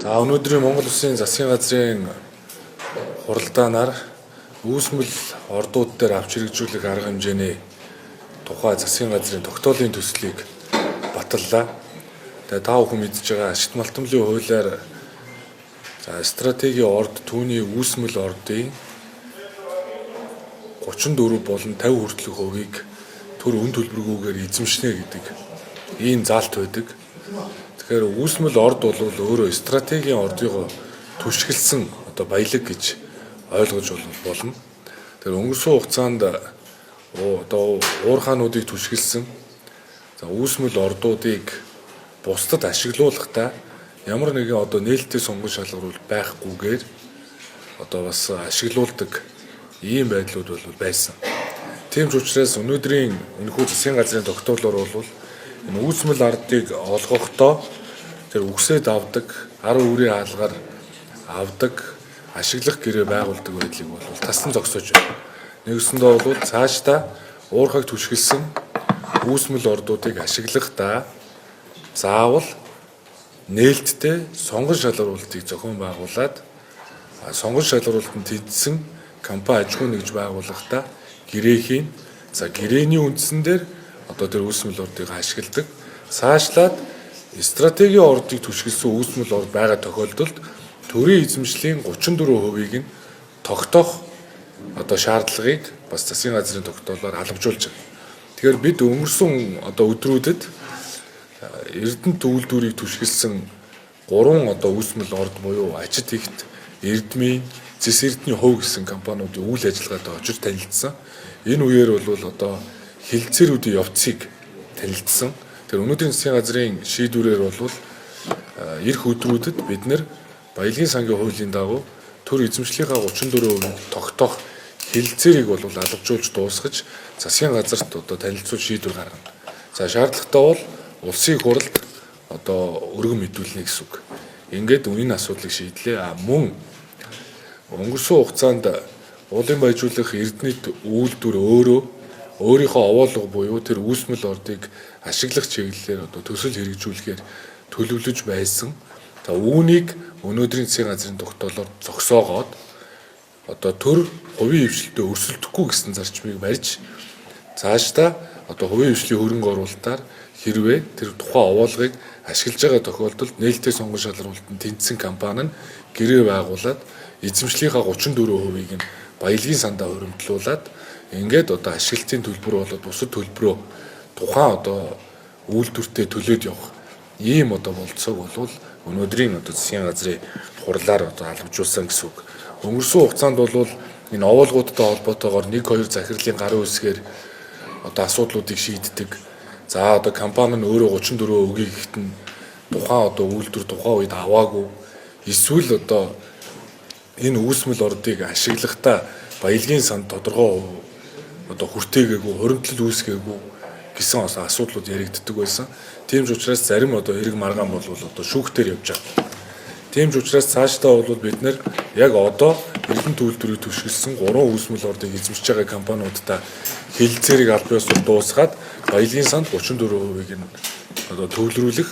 За өнөөдрийн Монгол Улсын засгийн газрын хуралдаанаар үүсмэл ордууд дээр авч хэрэгжүүлэх арга хэмжээний тухай засгийн газрын тогтоолын төслийг баталлаа. Тэгээ та бүхэн мэдж байгаа ашигт малтмлын хуулиар стратегийн орд түүний үүсмэл ордын 34 болон 50 хүртэлх хувийг төр үн төлбөргүйгээр эзэмшнэ гэдэг ийм заалт байдаг. Тэгэхээр үүсмэл орд бол өөрөө стратегийн ордыг түшгэлсэн баялаг гэж ойлгож болно. Тэгэхээр өнгөрсөн хугацаанд уур хаануудыг түшгэлсэн үүсмэл ордуудыг бусдад ашиглуулахдаа ямар нэгэн нээлттэй сонгон шалгаруул байхгүйгээр бас ашиглуулдаг ийм байдлууд бол байсан. Тийм ч учраас өнөөдрийн энэхүү засгийн газрын тогтоолоор бол энэ үүсмэл ардыг олгохдоо тэр үгсээд авдаг, ар үүрийн хаалгаар авдаг, ашиглах гэрээ байгуулдаг байдлыг бол тасн зогсоож байна. Нэгсэндээ бол цаашдаа уурхайг түшгэлсэн үүсмэл ордуудыг ашиглахдаа заавал нээлттэй сонгон шалгаруулалтыг зохион байгуулад сонгон шалгаруулалтанд тэнцсэн компани аж ахуйн нэгж байгуулахдаа гэрээхийн гэрээний үндсэн дээр тэр үүсмэл ордыг ашигладаг. Цаашлаад стратегийн ордыг түшгэлсэн үүсмэл орд байгаа тохиолдолд төрийн эзэмшлийн 34%-ийг нь тогтоох шаардлагыг бас засгийн газрын тогтоолоор алгажуулж байгаа. Тэгэхээр бид өнгөрсөн өдрүүдэд Эрдэнэт үйлдвэрийг түшгэлсэн 3 үүсмэл орд буюу Ачит ихт, Эрдмийн, Зэс Эрдэнийн хувь гэсэн компаниудын үйл ажиллагаатай очиж танилцсан. Энэ үеэр бол хилцээрүүдийн явцыг танилцсан. Тэр өнөөдрийн засгийн газрын шийдвэрээр бол эх өдрүүдэд бид нэр баялагын сангийн хуулийн дагуу төр эзэмшлийнхаа 34% тогтоох хилцээрийг бол алгажуулж дуусгаж засгийн газарт танилцуулж шийдвэр гаргана. Шаардлагатай бол улсын хуралд өргөн мэдүүлнэ гэсэн үг. Ингээд энэ асуудлыг шийдлээ. Мөн өнгөрсөн хугацаанд уулын баяжуулах Эрдэнэт үйлдвэр өөрөө өөрийнхөө овоолго буюу тэр үүсмэл ордыг ашиглах чиглэлээр төсөл хэрэгжүүлэхээр төлөвлөж байсан. Үүнийг өнөөдрийн засгийн газрын тогтоолоор зогсоогоод төр хувийн хвшилтэд өрсөлдөхгүй гэсэн зарчмыг барьж цаашдаа хувийн хвшлийн хөрөнгө оруулалтаар хэрвээ тэр тухайн овоолгыг ашиглаж байгаа тохиолдолд нээлттэй сонгон шалгаруулалтанд тэнцсэн компани нь гэрээ байгуулад эзэмшлийнхаа 34%-ийг нь баялагын сандаа хуримтлуулад ингээд ашиглалтын төлбөр болоод бусад төлбөрөө тухайн үйлдвэртээ төлөөд явах ийм болцоог бол өнөөдрийн засгийн газрын хурлаар алгажуулсан гэсэн үг. Өнгөрсөн хугацаанд бол энэ овоолгуудтай холбоотойгоор 1-2 захирлын гарын үсгээр асуудлуудыг шийддэг. Компани нь өөрөө 34% өгье гэхэд нь тухайн үйлдвэр тухайн үед аваагүй. Эсвэл энэ үүсмэл ордыг ашиглахдаа баялагын санд тодорхой хүртээгээгүй, хуримтлал үүсгээгүй гэсэн асуудлууд яригддаг байсан. Тийм ч учраас зарим эрг маргаан бол шүүхтээр явж байгаа. Тийм ч учраас цаашдаа бол бид нэр яг Эрдэнэт үйлдвэрийг түшгэлсэн 3 үүсмэл ордыг эзэмшиж байгаа компаниудтай хилцээрийг аль биесээр дуусгаад баялагын санд 34%-ийг нь төвлөрүүлэх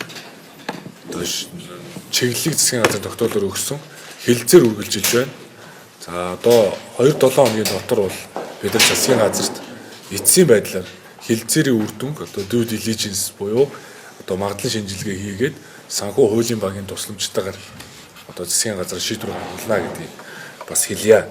чиглэлийг засгийн газрын тогтоолоор өгсөн хилцээр үргэлжилж байна. 2-7 хоногийн дотор бол бид нар засгийн газарт эцсийн байдлаар хилцээрийн үр дүнг due diligence буюу магадлан шинжилгээ хийгээд санхүү хуулийн багийн тусламжтайгаар засгийн газар шийдвэр гаргуулна гэдгийг бас хэлье.